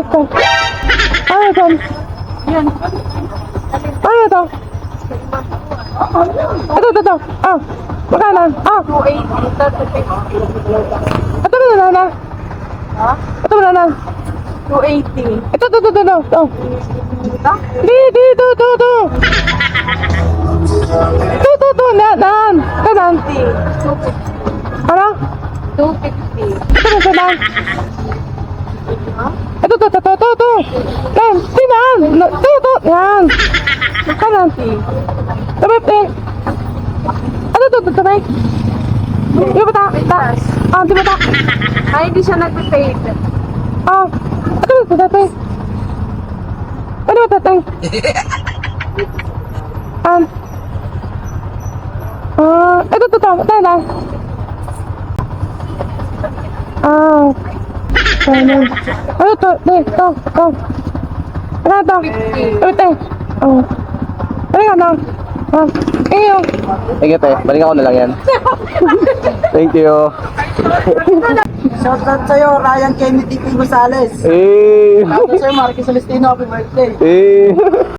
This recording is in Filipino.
ito? Ano ito? Yan. Ano ito? Ito. Ah, magkano? Ah, 280. ito banana. Ha? Ito banana. 280. Ito. Ha? Di, ito. Ito, daan. Kanan. 250. Ano? 250. Ito, kanan. Ha? Ito. Yan, tingnan. Ito. Yan. Kanan. Ito. Ito, sabay. Di ba ta? Ah, di ba ta? Ay, hindi siya nag-paid. Ah, ito, tatay. Ano ba tatay? Ito, tayo lang. Ah, ano to? Ito. Ano to? 50. Ito. Oh. Ano ka na? Ah, iyo. Sige te, balikan ko na lang yan. Thank you. Shoutout sa'yo, Ryan Kennedy P. Gonzales. Eh. Shoutout sa'yo, Marquez Celestino. Happy birthday. Eh.